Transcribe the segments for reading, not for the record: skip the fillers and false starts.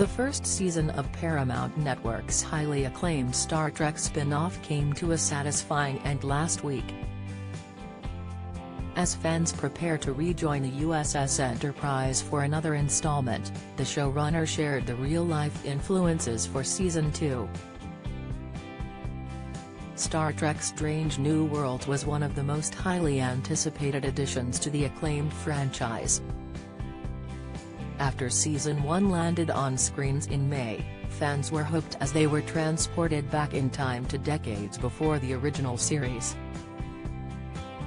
The first season of Paramount Network's highly acclaimed Star Trek spin-off came to a satisfying end last week. As fans prepare to rejoin the USS Enterprise for another installment, the showrunner shared the real-life influences for Season 2. Star Trek Strange New Worlds was one of the most highly anticipated additions to the acclaimed franchise. After Season 1 landed on screens in May, fans were hooked as they were transported back in time to decades before the original series.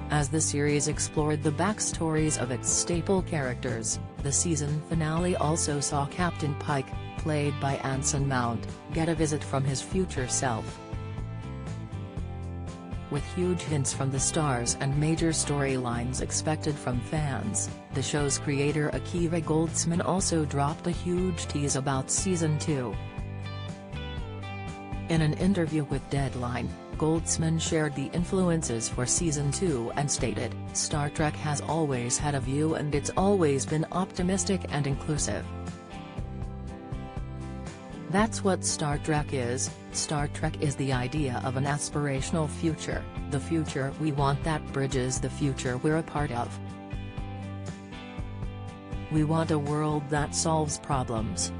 As the series explored the backstories of its staple characters, the season finale also saw Captain Pike, played by Anson Mount, get a visit from his future self. With huge hints from the stars and major storylines expected from fans, the show's creator Akiva Goldsman also dropped a huge tease about Season 2. In an interview with Deadline, Goldsman shared the influences for Season 2 and stated, "Star Trek has always had a view and it's always been optimistic and inclusive. That's what Star Trek is. Star Trek is the idea of an aspirational future, the future we want that bridges the future we're a part of. We want a world that solves problems,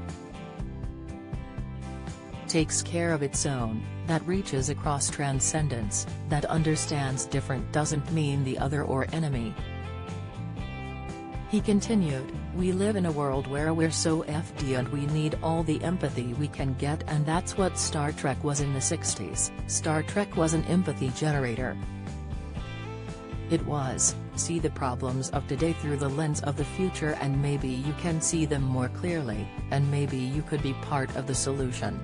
takes care of its own, that reaches across transcendence, that understands different doesn't mean the other or enemy." He continued, "We live in a world where we're so FD and we need all the empathy we can get, and that's what Star Trek was in the 60s. Star Trek was an empathy generator. It was, see the problems of today through the lens of the future and maybe you can see them more clearly, and maybe you could be part of the solution."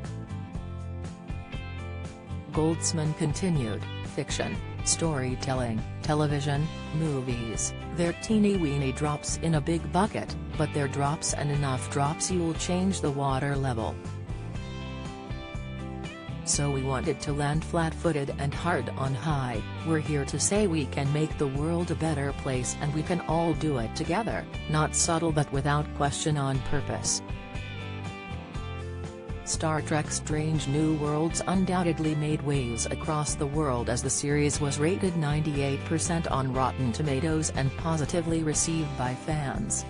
Goldsman continued, "Fiction, storytelling, television, movies, they're teeny-weeny drops in a big bucket, but they're drops, and enough drops you'll change the water level. So we wanted to land flat-footed and hard on high. We're here to say we can make the world a better place and we can all do it together, not subtle but without question, on purpose." Star Trek Strange New Worlds undoubtedly made waves across the world as the series was rated 98% on Rotten Tomatoes and positively received by fans.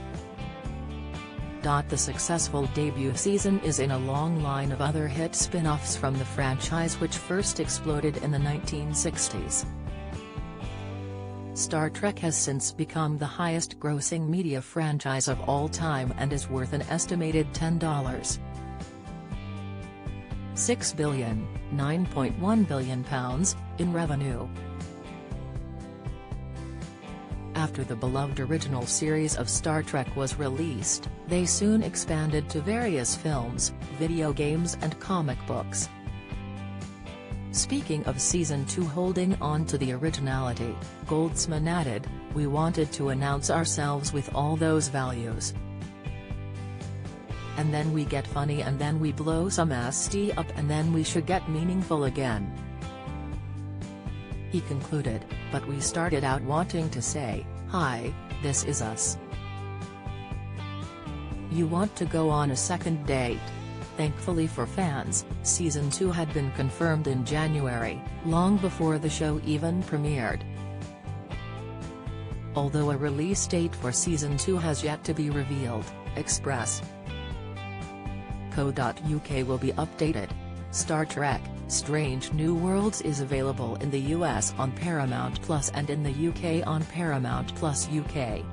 The successful debut season is in a long line of other hit spin-offs from the franchise which first exploded in the 1960s. Star Trek has since become the highest-grossing media franchise of all time and is worth an estimated $10.6 billion, £9.1 billion, in revenue. After the beloved original series of Star Trek was released, they soon expanded to various films, video games and comic books. Speaking of Season 2 holding on to the originality, Goldsman added, "We wanted to announce ourselves with all those values. And then we get funny and then we blow some SD up and then we should get meaningful again." He concluded, "But we started out wanting to say, hi, this is us. You want to go on a second date?" Thankfully for fans, Season 2 had been confirmed in January, long before the show even premiered. Although a release date for Season 2 has yet to be revealed, Express.co.uk will be updated. Star Trek Strange New Worlds is available in the US on Paramount Plus and in the UK on Paramount Plus UK.